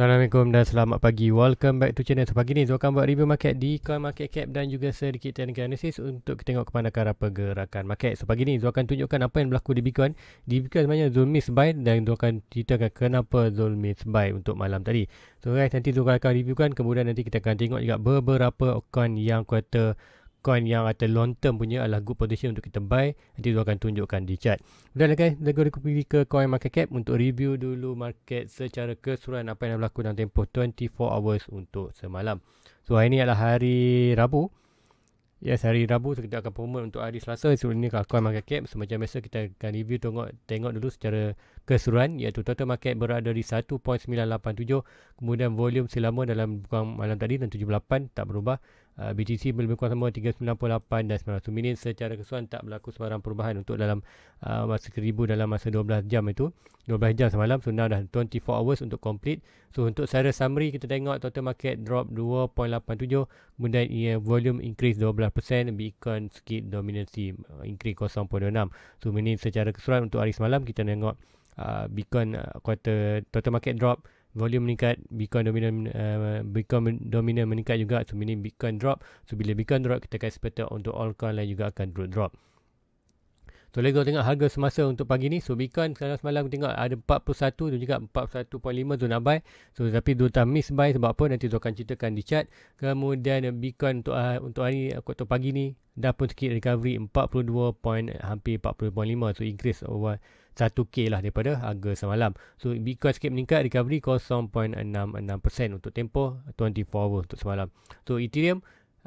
Assalamualaikum dan selamat pagi. Welcome back to channel. So, pagi ni Zul akan buat review market di coin market cap dan juga sedikit technical analysis untuk kita tengok kepada pergerakan market. So, pagi ni Zul akan tunjukkan apa yang berlaku di Bitcoin. Di Bitcoin sebenarnya Zul miss buy dan Zul akan ceritakan kenapa Zul miss buy untuk malam tadi. So guys, nanti Zul akan reviewkan, kemudian nanti kita akan tengok juga beberapa coin yang kata coin yang atau long term punya adalah good position untuk kita buy. Nanti Zul akan tunjukkan di chart. Kemudian guys, kita pergi ke coin market cap untuk review dulu market secara keseluruhan apa yang berlaku dalam tempoh 24 hours untuk semalam. So hari ni adalah hari Rabu. Yes, hari Rabu. So kita akan promote untuk hari Selasa. So ini kalau coin market cap, so, macam biasa kita akan review tengok dulu secara keseluruhan, iaitu total market berada di 1.987, kemudian volume selama dalam bukan malam tadi 78 tak berubah. BTC lebih kurang sama 398 dan 900 minit secara keseluruhan, tak berlaku sebarang perubahan untuk dalam masa 1000 dalam masa 12 jam itu 12 jam semalam. So now dah 24 hours untuk complete. So untuk secara summary kita tengok total market drop 2.87, kemudian volume increase 12%, Bitcoin sikit dominansi increase 0.26. So ini secara keseluruhan untuk hari semalam kita tengok Bitcoin total market drop, volume meningkat, Bitcoin dominan meningkat juga. So meaning Bitcoin drop. So bila Bitcoin drop, kita akan expect untuk all coin lain juga akan drop. So let's go tengok harga semasa untuk pagi ni. So Bitcoin sekarang semalam tengok ada 41 dan juga 41.5 tu nak buy. So tapi tu tak miss buy sebab apa, nanti tu akan ceritakan di chart. Kemudian Bitcoin untuk hari untuk pagi ni dah pun sikit recovery hampir 40.5. So increase over 1k lah daripada harga semalam. So Bitcoin sikit meningkat, recovery 0.66% untuk tempoh 24 hours untuk semalam. So Ethereum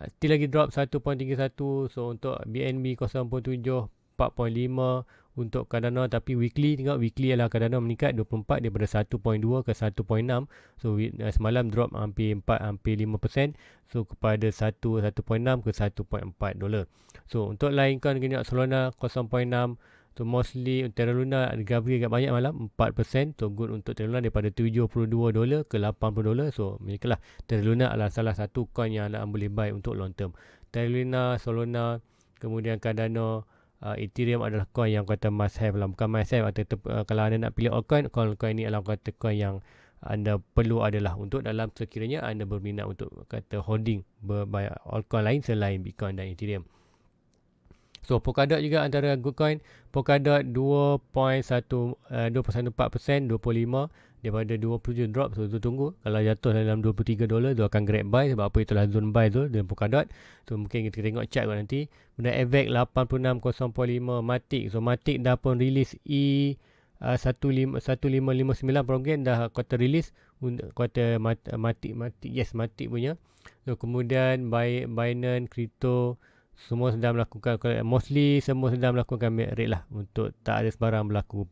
still lagi drop 1.31. So untuk BNB 0.7, 4.5 untuk Cardano, tapi weekly tengok, weekly adalah Cardano meningkat 24 daripada 1.2 ke 1.6. So semalam drop hampir 5%, so kepada 1.6 ke 1.4 dolar. So untuk lain coin kita Solana 0.6. So mostly Terra Luna recovery agak banyak malam 4%. So good untuk Terra Luna daripada 72 dolar ke 80 dolar. So inilah Terra Luna adalah salah satu coin yang anda boleh buy untuk long term. Terra Luna, Solana, kemudian Cardano, Ethereum adalah coin yang kata must have lah. Bukan must have, atau kalau anda nak pilih altcoin, coin ni adalah kata coin yang anda perlu adalah untuk dalam sekiranya anda berminat untuk kata holding altcoin lain selain Bitcoin dan Ethereum. So Polkadot juga antara good coin. Polkadot 2.14%, 25 daripada 27 drop. So tu tunggu, kalau jatuh dalam 23 dolar tu akan grab buy, sebab apa itulah zone buy tu dengan Polkadot. So mungkin kita tengok chart kot nanti. Kemudian AVAX 86.0.5, Matic. So Matic dah pun release 1559 program dah kuartal release kuartal Matic punya. So kemudian Binance, Crypto semua sedang melakukan, mostly semua sedang melakukan rate lah untuk tak ada sebarang berlaku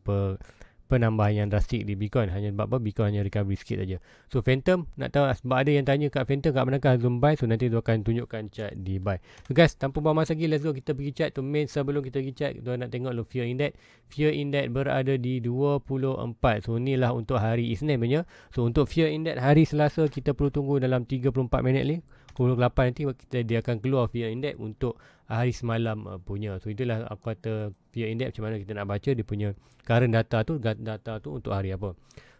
penambahan yang drastik di Bitcoin. Hanya sebab apa, Bitcoin hanya recovery sikit saja. So Phantom, nak tahu sebab ada yang tanya kat Phantom kat manakah zoom buy. So nanti tu akan tunjukkan chart di buy. So guys, tanpa buang masa lagi, let's go kita pergi chart tu main. Sebelum kita pergi chart, kita nak tengok lo Fear Index. Fear Index berada di 24. So inilah untuk hari Isnin punya. So untuk Fear Index hari Selasa, kita perlu tunggu dalam 34 minit ni. Pukul 8 nanti dia akan keluar Fear Index untuk hari semalam punya. So itulah aku kata Fear Index, macam mana kita nak baca dia punya current data tu untuk hari apa.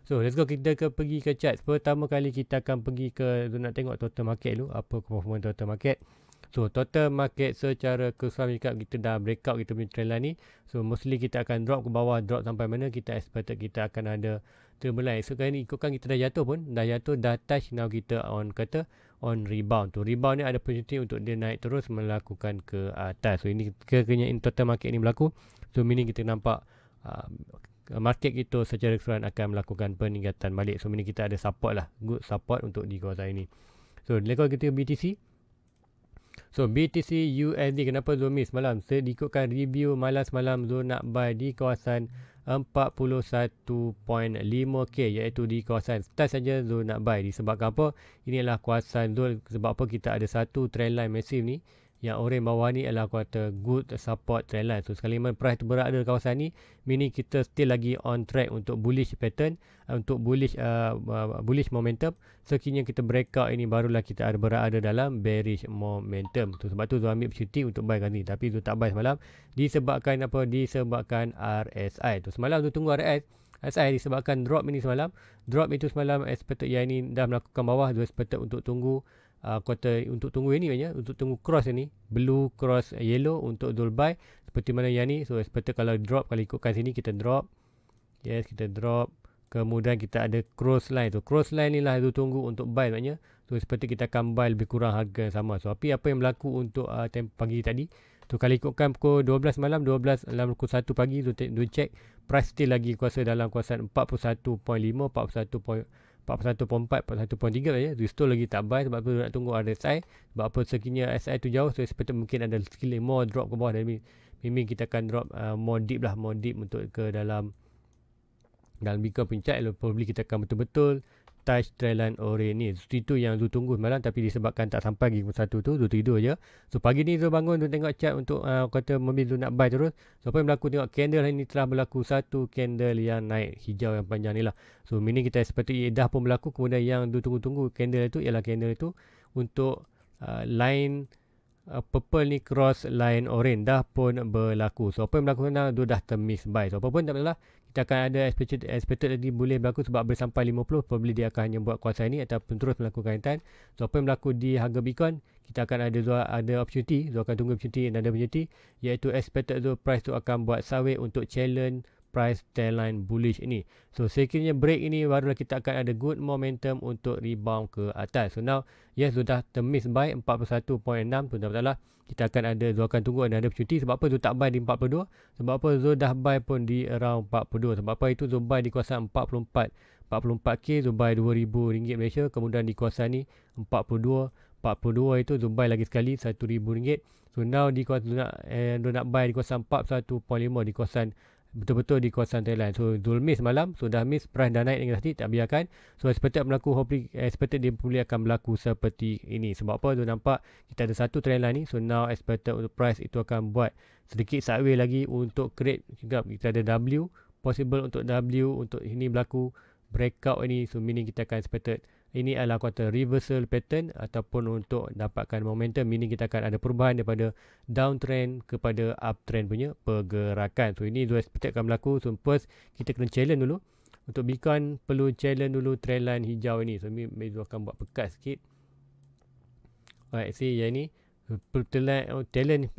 So let's go kita pergi ke chart. Pertama kali kita akan pergi ke nak tengok total market dulu, apa performance total market. So total market secara keseluruhan kita dah breakout kita punya trend line ni. So mostly kita akan drop ke bawah, drop sampai mana kita expected kita akan ada turbulence. So kali ni ikutkan kita dah jatuh, dah touch, now kita on rebound. Tu rebound ni ada opportunity untuk dia naik terus melakukan ke atas. So ini kenyataan total market ni berlaku. So meaning kita nampak market kita secara keseluruhan akan melakukan peningkatan balik. So meaning kita ada support lah, good support untuk di kawasan ini. So lepas kita BTC. So BTC USD, kenapa Zul miss malam? Diikutkan review malam semalam, Zul nak buy di kawasan 41.5k, iaitu di kawasan start saja Zul nak buy. Disebabkan apa? Ini adalah kawasan Zul, sebab apa kita ada satu trend line massive ni. Yang orange bawah ni adalah kata good support trend line. So sekali mana price berada di kawasan ni, meaning kita still lagi on track untuk bullish pattern, untuk bullish momentum. Sekiranya kita breakout ini, barulah kita ada berada dalam bearish momentum. So, sebab tu ambil opportunity untuk buy kali ni, tapi tu tak buy semalam disebabkan apa? Disebabkan RSI. Tu semalam tu tunggu SI disebabkan drop ini semalam. Drop itu semalam expected yang ini dah melakukan bawah, so expected untuk tunggu untuk tunggu ini banyak, untuk tunggu cross ini, blue cross yellow untuk dol buy seperti mana yang ni. So expected kalau drop, kalau ikutkan sini kita drop. Yes, kita drop. Kemudian kita ada cross line. So cross line ni lah tu tunggu untuk buy maknanya. So seperti kita akan buy lebih kurang harga yang sama. So apa yang berlaku untuk pagi tadi. So kalau ikutkan pukul 12 malam, 12 dalam pukul 1 pagi tu check price still lagi kuasa dalam kawasan 41.5, 41.4, 41.3 saja. Restore lagi tak buy sebab tu nak tunggu RSI. Sebab apa sekiranya SI tu jauh, so expected mungkin ada sekali more drop ke bawah, dan memang kita akan drop more deep untuk ke dalam Bitcoin puncak. Probably kita akan betul-betul touch trendline orange ni. Itu yang Zul tunggu semalam, tapi disebabkan tak sampai lagi satu tu, Zul tidur je. So pagi ni Zul bangun, Zul tengok chart untuk kata memilih Zul nak buy terus. So apa yang berlaku, tengok candle ini telah berlaku satu candle yang naik hijau yang panjang ni lah. So meaning kita seperti dah pun berlaku. Kemudian yang Zul tunggu-tunggu candle itu ialah candle itu untuk line purple ni cross line orange dah pun berlaku. So apa yang berlaku sekarang, Zul dah termiss buy. So apa pun tak masalah, kita akan ada expected tadi boleh berlaku sebab boleh sampai 50, probably dia akan hanya buat kuasa ini ataupun terus melakukan trend. So apa yang berlaku di harga Bitcoin, kita akan ada opportunity. So akan tunggu opportunity, dan ada opportunity iaitu expected so price tu akan buat sideways untuk challenge price trendline bullish ini. So sekiranya break ini, barulah kita akan ada good momentum untuk rebound ke atas. So now yes, sudah termiss buy 41.6 tu dah tak lah. Kita akan ada, Zul akan tunggu ada opportunity. Sebab apa Zul tak buy di 42? Sebab apa Zul dah buy pun di around 42. Sebab apa itu Zul buy di kawasan 44K, Zul buy RM2,000 Malaysia. Kemudian di kawasan ni 42 itu Zul buy lagi sekali RM1,000. So now di kawasan Zul nak buy di kawasan 41.5, di kawasan betul-betul di kawasan Thailand. So Zul miss malam, so dah miss, price dah naik dengan tadi, tak biarkan. So expected berlaku, hopefully expected dia boleh akan berlaku seperti ini. Sebab apa, Zul nampak kita ada satu trend line ni. So now expected untuk price itu akan buat sedikit sideways lagi untuk create juga. Kita ada W, possible untuk W untuk ini berlaku breakout ini. So meaning kita akan expected ini adalah kata reversal pattern ataupun untuk dapatkan momentum, meaning kita akan ada perubahan daripada downtrend kepada uptrend punya pergerakan. So ini Zul expect akan berlaku. So first kita kena challenge dulu. Untuk Bitcoin perlu challenge dulu trendline hijau ini. So ini Zul akan buat pekat sikit. Alright, see yang ini challenge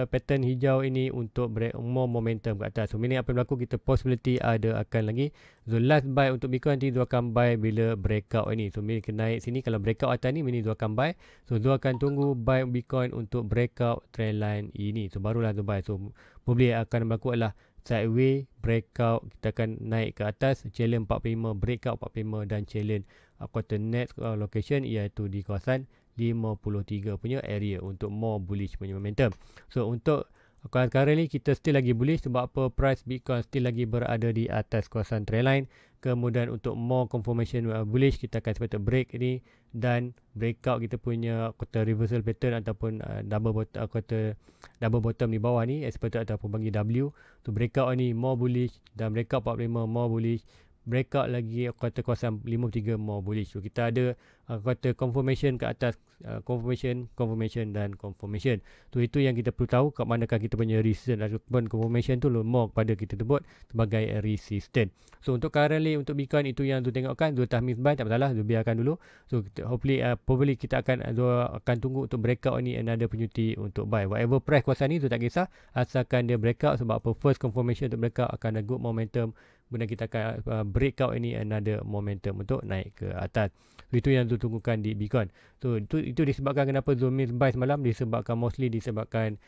pattern hijau ini untuk break more momentum ke atas. So meaning apa yang berlaku, kita possibility ada akan lagi. So last buy untuk Bitcoin nanti Zul akan buy bila breakout ini. So meaning kena naik sini, kalau breakout atas ni meaning Zul akan buy. So Zul akan tunggu buy Bitcoin untuk breakout trendline ini. So barulah Zul buy. So probably akan berlaku adalah sideways breakout, kita akan naik ke atas, challenge 45, breakout 45, dan challenge quarter next location iaitu di kawasan 53 punya area untuk more bullish punya momentum. So untuk sekarang ni kita still lagi bullish. Sebab apa, price Bitcoin still lagi berada di atas kawasan trendline. Kemudian untuk more confirmation bullish, kita akan expect break ni dan breakout kita punya quarter reversal pattern ataupun double bottom di bawah ni expected ataupun bagi W. So breakout ni more bullish, dan breakout 45 more bullish, breakout lagi kata kawasan 53 more bullish. So kita ada kata confirmation ke atas, confirmation dan confirmation. So itu yang kita perlu tahu kat manakah kita punya resistance ataupun confirmation tu more kepada kita sebut sebagai resistance. So untuk currently untuk Bitcoin itu yang tu tengokkan, Zul tak miss buy, tak masalah, Zul biarkan dulu. So hopefully probably kita akan tunggu untuk breakout ni another opportunity untuk buy. Whatever price kawasan ni tu tak kisah, asalkan dia breakout. Sebab apa, first confirmation untuk breakout akan ada good momentum. Kemudian kita akan breakout ini another momentum untuk naik ke atas. So itu yang Zul tunggukan di Bitcoin. So itu disebabkan kenapa Zul miss buy semalam, disebabkan mostly disebabkan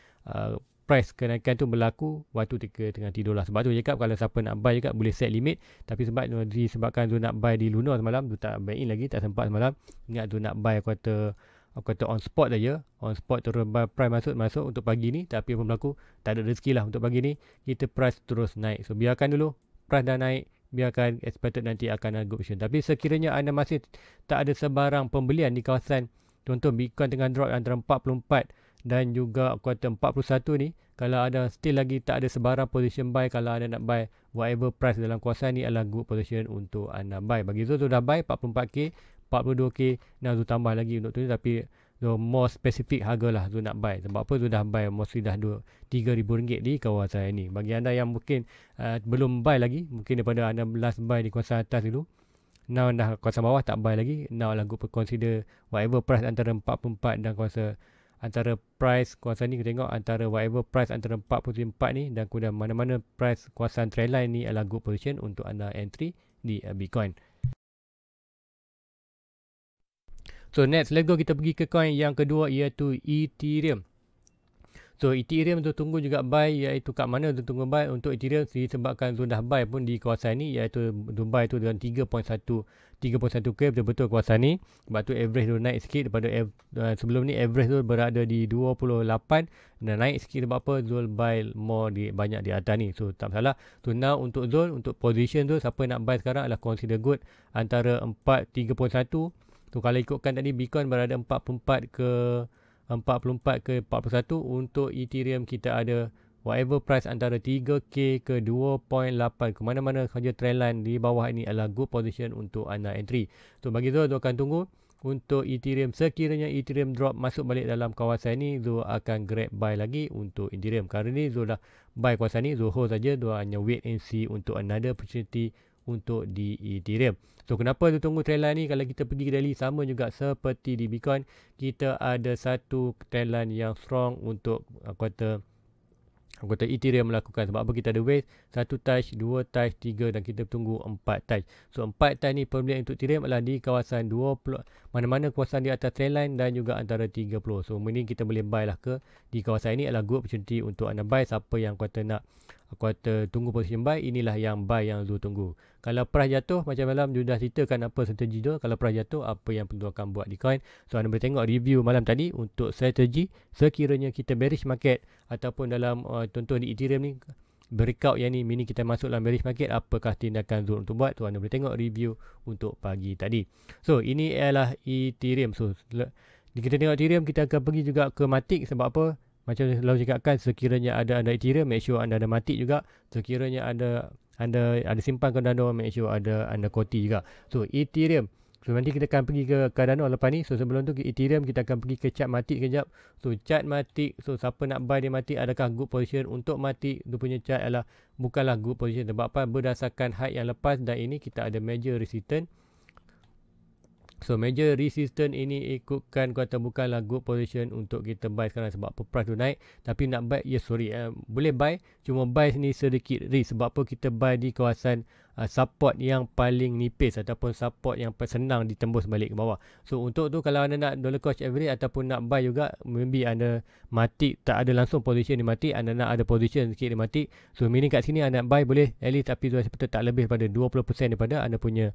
price kenaikan tu berlaku waktu kita tengah tidur lah. Sebab tu cakap kalau siapa nak buy juga boleh set limit. Tapi sebab disebabkan Zul nak buy di lunar semalam, Zul tak buy in lagi, tak sempat semalam. Ingat Zul nak buy kata on spot saja. On spot terus price masuk untuk pagi ni. Tapi apa berlaku, tak ada rezeki lah untuk pagi ni. Kita price terus naik. So biarkan dulu, price dah naik, biarkan expected nanti akan ada good option. Tapi sekiranya anda masih tak ada sebarang pembelian di kawasan, contoh Bitcoin tengah drop antara 44 dan juga kuartal 41 ni, kalau ada still lagi tak ada sebarang position buy, kalau anda nak buy whatever price dalam kawasan ni adalah good position untuk anda buy. Bagi Zul dah buy 44k, 42k, dan Zul tambah lagi untuk tu, tapi So more specific harga lah Zul nak buy. Sebab apa Zul dah buy mostly dah RM3,000 di kawasan ini. Bagi anda yang mungkin belum buy lagi, mungkin daripada anda last buy di kawasan atas dulu, now dah kawasan bawah tak buy lagi, now lah group consider whatever price antara 44 dan kuasa antara price kawasan ni, kita tengok antara whatever price antara 44 ni dan kemudian mana-mana price kawasan trendline ni adalah good position untuk anda entry di Bitcoin. So next, let's go, kita pergi ke coin yang kedua iaitu Ethereum. So Ethereum tu tunggu juga buy, iaitu kat mana tu tunggu buy untuk Ethereum disebabkan tu dah buy pun di kawasan ni, iaitu Dubai tu dengan 3.1k betul-betul kawasan ni. Sebab tu average tu naik sikit daripada sebelum ni average tu berada di 28 dan naik sikit. Sebab apa? Zul buy more banyak di atas ni. So tak masalah. So now untuk Zul, untuk position tu siapa nak buy sekarang adalah consider good antara 3.1. So kalau ikutkan tadi Bitcoin berada 44 ke 41, untuk Ethereum kita ada whatever price antara 3k ke 2.8, ke mana-mana saja trendline di bawah ini adalah good position untuk anda entry. So bagi Zul akan tunggu untuk Ethereum. Sekiranya Ethereum drop masuk balik dalam kawasan ini, Zul akan grab buy lagi untuk Ethereum. Karena ni Zul dah buy kawasan ni, Zul hold saja, Zul hanya wait and see untuk another opportunity untuk di Ethereum. So kenapa tu tunggu trendline ni? Kalau kita pergi ke daily, sama juga seperti di Bitcoin, kita ada satu trendline yang strong untuk kata Ethereum melakukan. Sebab apa? Kita ada wave 1 touch, 2 touch, 3 dan kita tunggu 4 touch. So 4 touch ni pembelian untuk Ethereum adalah di kawasan 20, mana-mana kawasan di atas trendline dan juga antara 30. So ini kita boleh buy lah ke di kawasan ini, adalah good opportunity untuk anda buy. Siapa yang kata nak tunggu position buy, inilah yang buy yang Zul tunggu. Kalau price jatuh, macam malam Zul dah ceritakan apa strategi tu. Kalau price jatuh, apa yang perlu akan buat di coin. So anda boleh tengok review malam tadi untuk strategi sekiranya kita bearish market ataupun dalam contoh di Ethereum ni breakout yang ni, mini kita masuk dalam bearish market, apakah tindakan Zul untuk buat. So anda boleh tengok review untuk pagi tadi. So ini adalah Ethereum. So kita tengok Ethereum, kita akan pergi juga ke Matic. Sebab apa? Macam selalu cakapkan, sekiranya ada Ethereum, make sure anda ada Matic juga. Sekiranya anda simpan Cardano, make sure ada anda Koti juga. So Ethereum, so nanti kita akan pergi ke Cardano lepas ni. So sebelum tu Ethereum, kita akan pergi ke chart Matic kejap. So chart Matic, so siapa nak buy di Matic, adakah good position untuk Matic? Dia punya chart adalah bukanlah good position. Sebab apa? Berdasarkan high yang lepas dan ini kita ada major resistance. So major resistance ini ikutkan kata bukanlah good position untuk kita buy sekarang. Sebab apa? Price tu naik. Tapi nak buy, boleh buy. Cuma buy ni sedikit risk. Sebab apa? Kita buy di kawasan support yang paling nipis ataupun support yang senang ditembus balik ke bawah. So untuk tu kalau anda nak dollar cost average ataupun nak buy juga, maybe anda Matic tak ada langsung position di Matic, anda nak ada position sikit di Matic. So meaning kat sini anda nak buy boleh at least, tapi seperti tak lebih pada 20% daripada anda punya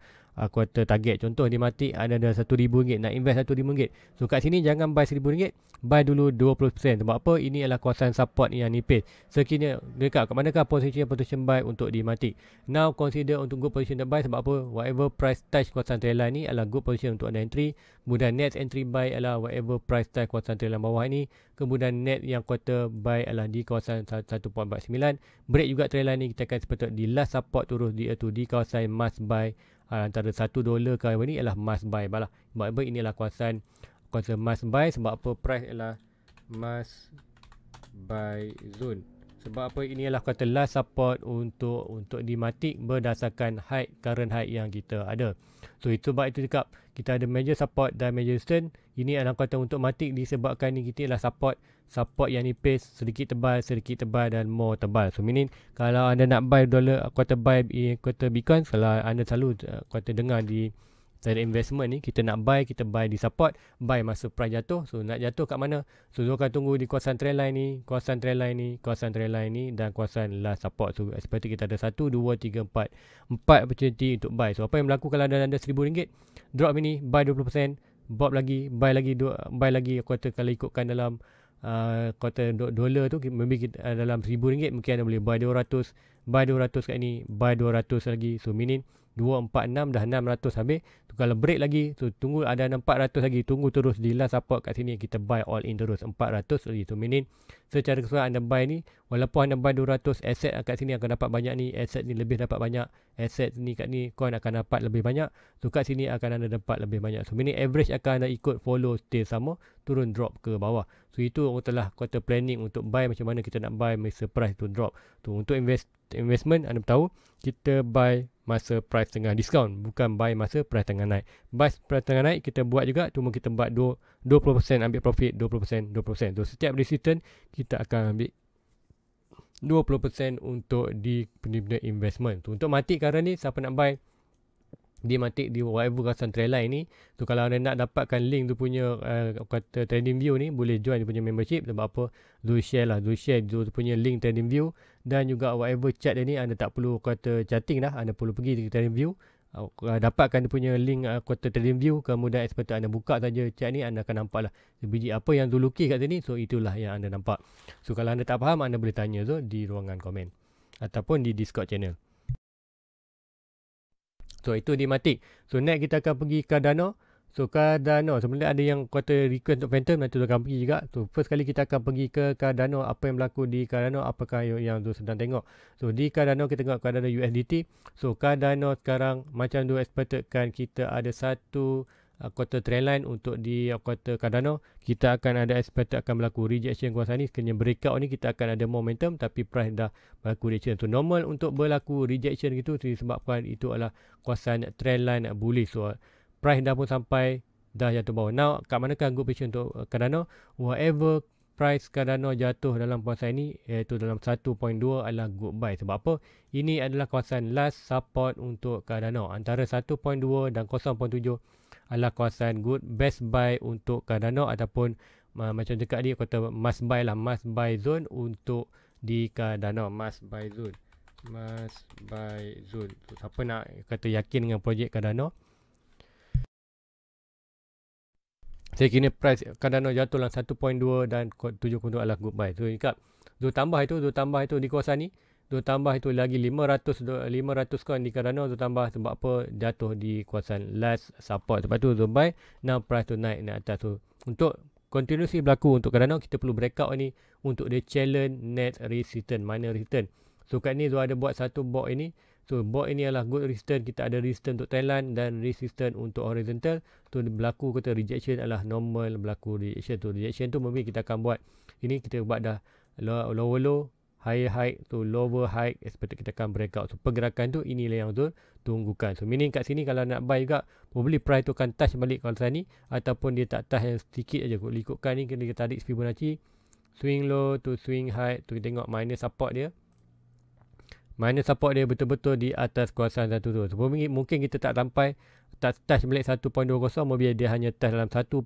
quarter target. Contoh di Matic anda ada RM1,000, nak invest RM1,000. So kat sini jangan buy RM1,000, buy dulu 20%. Sebab apa? Ini adalah kawasan support yang nipis. Sekiranya dekat kat manakah position buy untuk di Matic. Now consider untuk good position buy. Sebab apa? Whatever price touch kawasan trendline ni adalah good position untuk anda entry. Kemudian next entry buy adalah whatever price touch kawasan trendline bawah ni. Kemudian net yang quarter buy adalah di kawasan 1.49. Break juga trendline ni, kita akan seperti di last support terus iaitu di kawasan must buy antara $1 ke apa ni adalah must buy balah. Sebab apa? Inilah kawasan must buy. Sebab apa? Price adalah must buy zone. Sebab apa? Ini adalah kata last support untuk di Matic berdasarkan current high yang kita ada. So itu sebab itu cakap kita ada major support dan major resistance. Ini adalah kata untuk Matic disebabkan ni kita adalah support yang nipis, sedikit tebal dan more tebal. So meaning kalau anda nak buy dollar buy Bitcoin, kalau anda selalu dengar di dari investment ni, kita nak buy, kita buy di support, buy masa price jatuh. So nak jatuh kat mana? So Zul akan tunggu di kawasan trendline ni, kawasan trendline ni dan kawasan last support. So seperti kita ada 1, 2, 3, 4 opportunity untuk buy. So apa yang berlaku kalau anda RM1,000, drop ini, buy 20%, bob lagi, buy lagi kuota. Kalau ikutkan dalam kuota dolar tu, maybe kita, dalam RM1,000 mungkin anda boleh buy 200 kat ni, buy 200 lagi. So meaning 246 dah 600 habis. Tu kalau break lagi, tu tunggu ada 400 lagi, tunggu terus di last support kat sini kita buy all in terus 400 lagi. Tu meaning secara keseluruhan anda buy ni, walaupun anda buy 200 aset kat sini akan dapat banyak ni, aset ni lebih dapat banyak, aset ni kat ni coin akan dapat lebih banyak. So kat sini akan anda dapat lebih banyak. So meaning average akan anda ikut follow stay sama, turun drop ke bawah. So itu telah quarter planning untuk buy, macam mana kita nak buy masa price tu drop. Tu untuk investment anda tahu kita buy masa price tengah diskaun, bukan buy masa price tengah naik. Buy price tengah naik kita buat juga, cuma kita buat 20% ambil profit, 20%. So setiap resistance kita akan ambil 20% untuk di benda-benda investment. So untuk matik sekarang ni, siapa nak buy dia matik di whatever kawasan trendline ni. So kalau anda nak dapatkan link tu punya kata trading view ni, boleh join dia punya membership. Sebab apa? Zul share Zul punya link trading view. Dan juga whatever chart dia ni, anda tak perlu kata chatting dah, anda perlu pergi di trading view, dapatkan dia punya link kata trading view. Kemudian seperti anda buka saja chart ni, anda akan nampak lah sebiji apa yang Zul lukis kat sini. So itulah yang anda nampak. So kalau anda tak faham, anda boleh tanya Zul di ruangan komen ataupun di Discord channel. So itu di matik. So next kita akan pergi Cardano. So Cardano sebenarnya ada yang kata request untuk Phantom, nanti tu akan pergi juga. So first kali kita akan pergi ke Cardano. Apa yang berlaku di Cardano, apakah yang tu sedang tengok. So di Cardano kita tengok Cardano USDT. So Cardano sekarang macam tu expectedkan kita ada satu quarter trendline untuk di quarter Cardano. Kita akan ada expected akan berlaku rejection kawasan ni. Sekiranya breakout ni kita akan ada momentum, tapi price dah berlaku rejection. So normal untuk berlaku rejection gitu disebabkan itu adalah kawasan trendline bullish. So price dah pun sampai dah jatuh bawah. Now kat manakah good position untuk Cardano? Whatever price Cardano jatuh dalam kawasan ini, iaitu dalam 1.2 adalah good buy. Sebab apa? Ini adalah kawasan last support untuk Cardano. Antara 1.2 dan 0.7 adalah kawasan good best buy untuk Cardano, ataupun macam dekat dia kata must buy lah, must buy zone untuk di Cardano. Must buy zone. So, siapa nak kata yakin dengan projek Cardano, saya kira price Cardano jatuh dalam 1.2 dan 7.2 adalah good buy. So ingat, Zul tambah itu di kawasan ni, Zul tambah itu lagi 500 coin di Cardano. Zul tambah sebab apa? Jatuh di kawasan last support. Sebab tu Zul buy. Now price tu naik atas. So untuk continuously berlaku untuk Cardano, kita perlu breakout ni untuk dia challenge net resistance, minor resistance. So kat ni Zul ada buat satu box ini. So box ini adalah good resistance. Kita ada resistance untuk trendline dan resistance untuk horizontal. Tu berlaku kata rejection adalah normal berlaku rejection. Tu rejection tu mungkin kita akan buat ini, kita buat dah lower low, higher high, tu lower high, seperti kita akan breakout. So pergerakan tu inilah yang Zul tunggukan. So meaning kat sini kalau nak buy juga, probably price tu akan touch balik kawasan ni, ataupun dia tak touch yang sedikit aja. Ikutkan ni kita tarik Fibonacci, swing low to swing high. Tu kita tengok minor support dia. Minor support dia betul-betul di atas kawasan satu tu. So mungkin kita tak sampai, tak touch balik 1.20, mungkin dia hanya touch dalam 1.25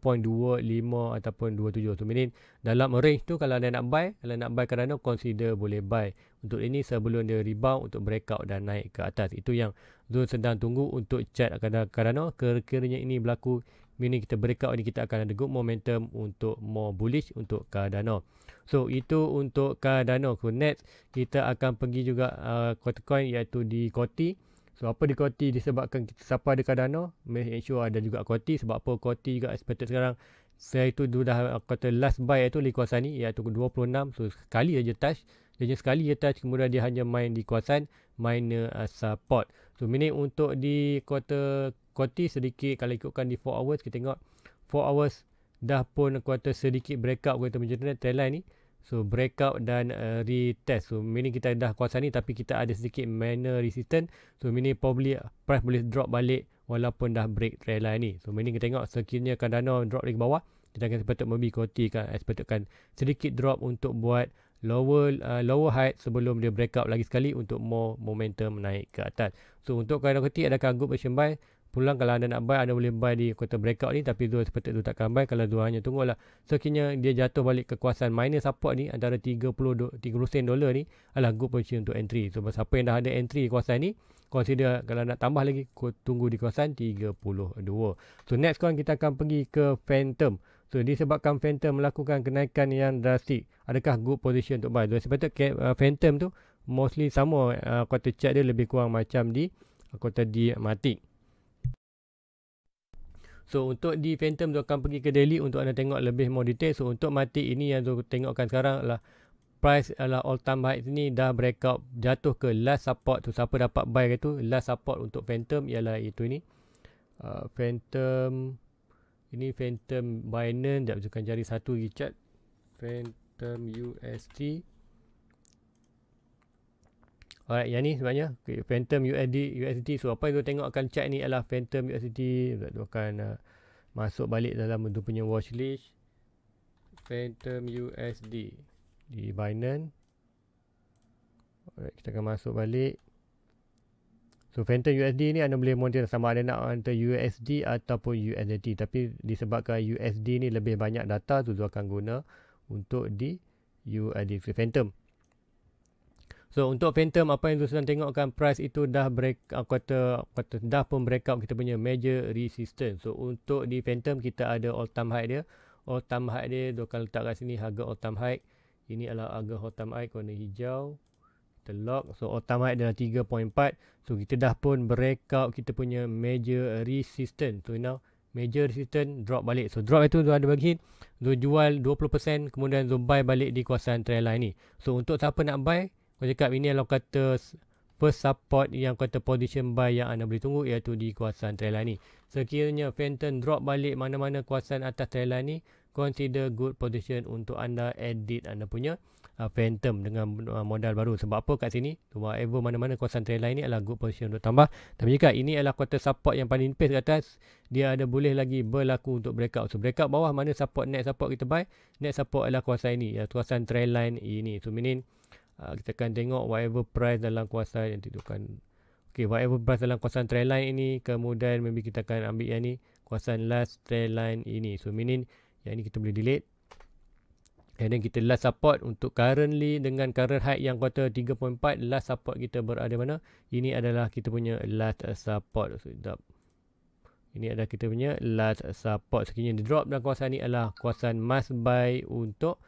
ataupun 27. So meaning dalam range tu kalau anda nak buy, Cardano, consider boleh buy untuk ini sebelum dia rebound untuk breakout dan naik ke atas. Itu yang Zul sedang tunggu untuk chart Cardano. Kiranya ini berlaku, meaning kita breakout ni, kita akan ada good momentum untuk more bullish untuk Cardano. So itu untuk Cardano. So next kita akan pergi juga coin iaitu di Koti. So apa di Koti disebabkan siapa ada Cardano, make sure ada juga Koti. Sebab apa? Koti juga expected sekarang, saya itu dah kata last buy iaitu di kawasan ni iaitu 26. So sekali saja touch, kemudian dia hanya main di kawasan minor support. So meaning untuk di kuartal Koti sedikit, kalau ikutkan di 4 hours, kita tengok 4 hours dah pun kuartal sedikit breakout kita macam trendline ni. So breakout dan retest. So meaning kita dah kawasan ni, tapi kita ada sedikit minor resistance. So meaning probably price boleh drop balik walaupun dah break trendline ni. So meaning kita tengok sekiranya Cardano drop dari bawah, kita akan sepatutnya membeli Koti kan, expectedkan sedikit drop untuk buat lower height sebelum dia breakout lagi sekali untuk more momentum naik ke atas. So untuk Cardano Koti adakah good position buy? Pulang kalau anda nak buy, anda boleh buy di kuartal breakout ni, tapi Zul seperti tu takkan buy. Kalau Zul hanya tunggulah sekiranya dia jatuh balik ke kawasan minor support ni, antara 30 sen dolar ni adalah good position untuk entry. So siapa yang dah ada entry di kawasan ni, consider kalau nak tambah lagi, tunggu di kawasan 32. So next kawan, kita akan pergi ke Phantom. So disebabkan Phantom melakukan kenaikan yang drastik, adakah good position untuk buy? So sebetulnya Phantom tu mostly sama kuartal chart dia lebih kurang macam di kuartal di Matic. So untuk di Phantom tu akan pergi ke daily untuk anda tengok lebih more detail. So untuk Matic ini yang tu tengokkan sekarang adalah price adalah all time high ni dah breakout jatuh ke last support tu. Siapa dapat buy ke tu, last support untuk Phantom ialah itu ni. Phantom ini Phantom Binance. Sekejap akan cari satu lagi chart. Phantom USD. Alright, yang ni sebenarnya Phantom USD. So apa yang tu tengokkan chart ni adalah Phantom USD. Tu akan masuk balik dalam tu punya watch list. Phantom USD di Binance. Alright, kita akan masuk balik. So Phantom USD ni anda boleh monitor sama ada nak antara USD ataupun USDT. Tapi disebabkan USD ni lebih banyak data tu akan guna untuk di USD Phantom. So untuk Phantom apa yang tu sedang tengokkan price itu dah dah pun breakout kita punya major resistance. So untuk di Phantom kita ada all time high dia. All time high dia tu akan letak kat sini harga all time high. Ini adalah harga all time high warna hijau. Kita lock. So all time high adalah 3.4. So kita dah pun breakout kita punya major resistance. So now major resistance drop balik. So drop itu tu ada bagi tu jual 20% kemudian tu buy balik di kawasan trendline ni. So untuk siapa nak buy, aku cakap ini adalah kata first support yang kata position buy yang anda boleh tunggu iaitu di kawasan trendline ni. Sekiranya Phantom drop balik mana-mana kawasan atas trendline ni, consider good position untuk anda edit anda punya Phantom dengan modal baru. Sebab apa kat sini? Whatever mana-mana kawasan trendline ni adalah good position untuk tambah. Tapi jika ini adalah kata support yang paling nipis ke atas, dia ada boleh lagi berlaku untuk breakout. So breakout bawah mana support, next support kita buy. Next support adalah kawasan ini, kawasan trendline ini. So meaning kita akan tengok whatever price dalam kawasan yang ditentukan. Okay, whatever price dalam kawasan trendline ini, kemudian maybe kita akan ambil yang ni, kawasan last trendline ini. So meaning yang ni kita boleh delete. And then kita last support untuk currently dengan current high yang kuartal 3.4, last support kita berada mana? Ini adalah kita punya last support. So, ini adalah kita punya last support. Sekiranya drop dalam kawasan ni adalah kawasan must buy untuk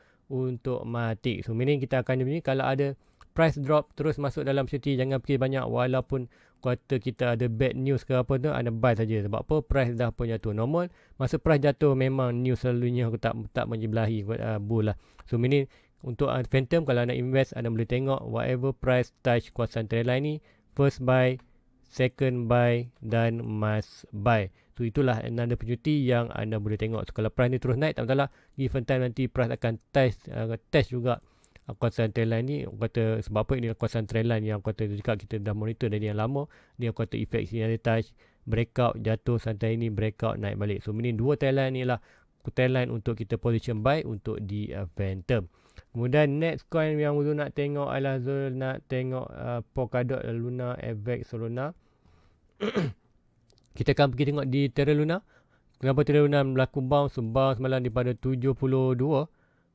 Matic. So meaning kita akan begini, kalau ada price drop terus masuk dalam seti, jangan fikir banyak walaupun kuartal kita ada bad news ke apa tu, anda buy saja. Sebab apa? Price dah pun jatuh. Normal masa price jatuh memang news selalunya aku tak menjebelahi bull lah. So meaning untuk Phantom kalau anda invest, anda boleh tengok whatever price touch kawasan trendline ni, first buy, second buy dan must buy. So itulah another pencuti yang anda boleh tengok. So kalau price ni terus naik, tak masalah. Given time nanti price akan test juga kawasan trendline ni. Kata sebab apa ini kawasan trendline yang kata juga kita dah monitor dari yang lama. Dia kata efek sini ada touch, breakout, jatuh santai ini, breakout, naik balik. So ini dua trendline ni lah trendline untuk kita position buy untuk di Phantom. Kemudian next coin yang Zul nak tengok adalah Zul nak tengok Polkadot, Luna, Avex, Solana. Kita akan pergi tengok di Terra Luna. Kenapa Terra Luna berlaku bounce malam daripada 72.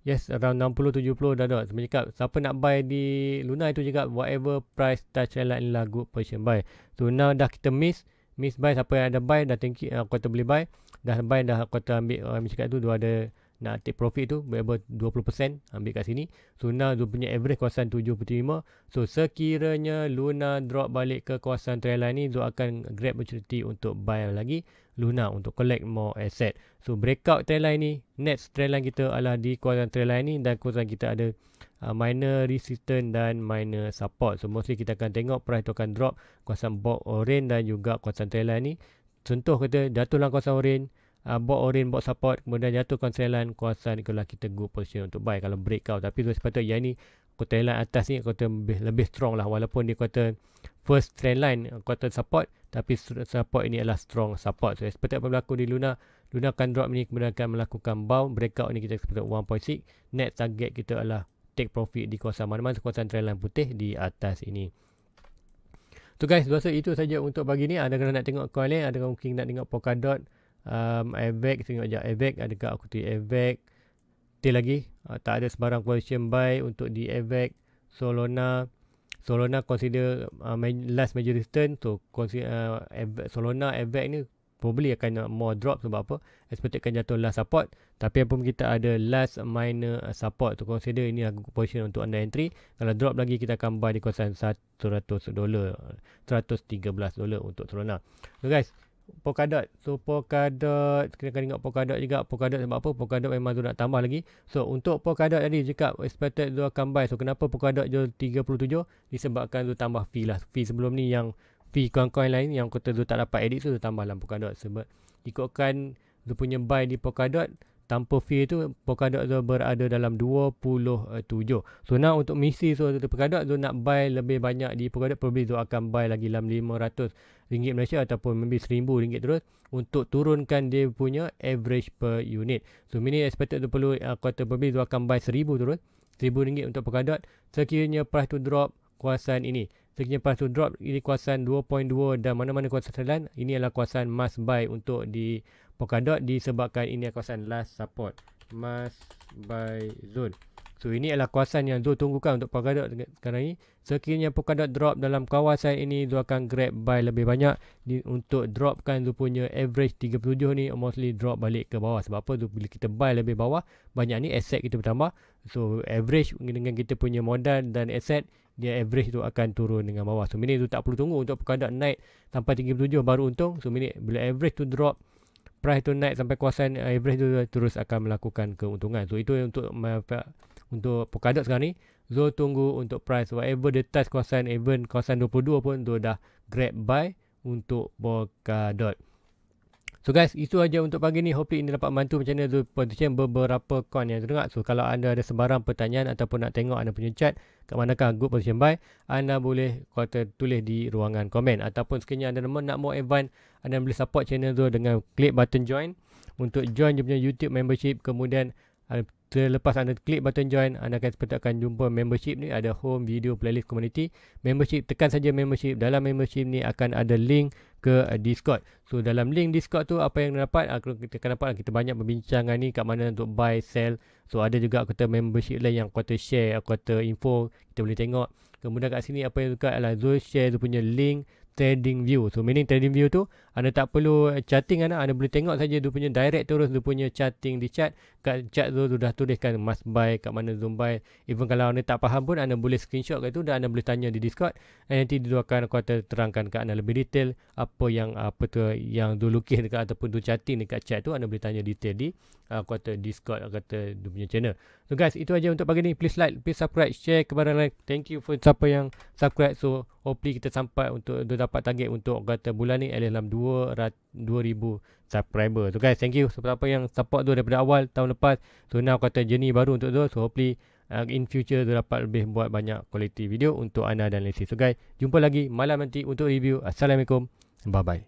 Yes, around 60-70 dah ada. Sebenarnya cakap, siapa nak buy di Luna itu juga whatever price touch line lah good position buy. So now dah kita miss buy. Siapa yang ada buy dah thank you, kata boleh buy. Dah buy dah kata ambil cakap tu dia ada nak take profit tu berapa 20% ambil kat sini. So now dia punya average kawasan 7.5. So sekiranya Luna drop balik ke kawasan trendline ni, dia akan grab opportunity untuk buy lagi Luna untuk collect more asset. So breakout trendline ni, next trendline kita adalah di kawasan trendline ni, dan kawasan kita ada minor resistance dan minor support. So mostly kita akan tengok price tu akan drop kawasan box orange dan juga kawasan trendline ni. Contoh kata jatuh dalam kawasan orange, box orange, box support, kemudian jatuh kawasan itulah kita good position untuk buy kalau breakout. Tapi tu sepatutnya yang ni kuartal line atas ni kuartal lebih strong lah, walaupun dia kuartal first trend line kuartal support, tapi support ini adalah strong support. So seperti apa berlaku di Luna akan drop ni, kemudian akan melakukan bounce breakout ni, kita seperti 1.6. Next target kita adalah take profit di kawasan mana-mana kawasan trend line putih di atas ini. So guys, rasa itu saja untuk pagi ni. Ada kalau nak tengok coin lain, ada mungkin nak tengok Polkadot, Avex, tengok je Avex, adakah aku tu Avex lagi, tak ada sebarang position buy untuk di Avex. Solana consider last major resistance. So consider Solana, Avex ni probably akan more drop. Sebab apa? Expected akan jatuh last support. Tapi apabila kita ada last minor support tu, consider ini adalah position untuk anda entry. Kalau drop lagi, kita akan buy di kawasan $100, $113 untuk Solana. So guys, Polkadot. So Polkadot, kita akan tengok Polkadot juga. Polkadot sebab apa? Polkadot memang tu nak tambah lagi. So untuk Polkadot tadi cakap expected tu akan buy. So kenapa Polkadot jual 37? Disebabkan tu tambah fee lah. Fee sebelum ni yang fee coin-coin lain yang kata tu tak dapat edit tu tambah dalam Polkadot. Sebab ikutkan tu punya buy di Polkadot, tanpa fee tu Polkadot tu berada dalam 27. So now untuk misi tu Polkadot tu nak buy lebih banyak di Polkadot, probably tu akan buy lagi dalam RM500 Malaysia ataupun maybe RM1,000 terus untuk turunkan dia punya average per unit. So mini expected tu perlu kata probably tu akan buy RM1,000 terus, RM1,000 untuk Polkadot. Sekiranya price tu drop kawasan ini, sekiranya price tu drop ini kawasan 2.2 dan mana-mana kawasan lain, ini adalah kawasan must buy untuk di Polkadot disebabkan ini adalah kawasan last support, must buy zone. So ini adalah kawasan yang Zul tunggukan untuk Polkadot sekarang ini. Sekiranya Polkadot drop dalam kawasan ini, Zul akan grab buy lebih banyak untuk dropkan Zul punya average 37 ni mostly drop balik ke bawah. Sebab apa? Zul bila kita buy lebih bawah, banyak ni asset kita bertambah. So average dengan kita punya modal dan asset, dia average tu akan turun dengan bawah. So mini tu tak perlu tunggu untuk Polkadot naik sampai 37 baru untung. So mini bila average tu drop, price tu naik sampai kawasan average tu terus akan melakukan keuntungan. So itu untuk Polkadot sekarang ni. Zul tunggu untuk price whatever dia touch kawasan, even kawasan 22 pun Zul dah grab buy untuk Polkadot. So guys, itu aja untuk pagi ni. Hopefully ini dapat membantu macam mana Zul position beberapa coin yang terdengar. So kalau anda ada sebarang pertanyaan ataupun nak tengok anda punya chart kat manakah good position buy, anda boleh tulis di ruangan komen. Ataupun sekiranya anda nak more advance, anda boleh support channel Zul dengan klik button join untuk join dia punya YouTube membership. Kemudian selepas anda klik button join, anda akan jumpa membership ni, ada home, video, playlist, community, membership. Tekan saja membership. Dalam membership ni akan ada link ke Discord. So dalam link Discord tu apa yang dapat, kita akan dapat kita banyak perbincangan ni kat mana untuk buy, sell. So ada juga kata membership lain yang kata share, kata info, kita boleh tengok. Kemudian kat sini apa yang dekat adalah Zul share tu punya link trading view. So meaning trading view tu anda tak perlu chatting, anda boleh tengok saja dia punya direct terus dia punya chatting di chat. Kat chat tu sudah tuliskan must buy, kat mana Zoom buy. Even kalau anda tak faham pun anda boleh screenshot kat tu dan anda boleh tanya di Discord. Dan nanti dia akan kata terangkan kat anda lebih detail apa tu yang tu lukis dekat ataupun tu chatting dekat chat tu, anda boleh tanya detail di kata Discord, kata dia punya channel. So guys, itu aja untuk pagi ni. Please like, please subscribe, share kepada like. Thank you for siapa yang subscribe. So hopefully kita sampai untuk dapat target untuk kata bulan ni dalam 2,000 subscriber. So guys, thank you siapa yang support tu daripada awal tahun lepas. So now kata journey baru untuk tu. So hopefully in future tu dapat lebih buat banyak quality video untuk anda dan Lesi. So guys, jumpa lagi malam nanti untuk review. Assalamualaikum. Bye bye.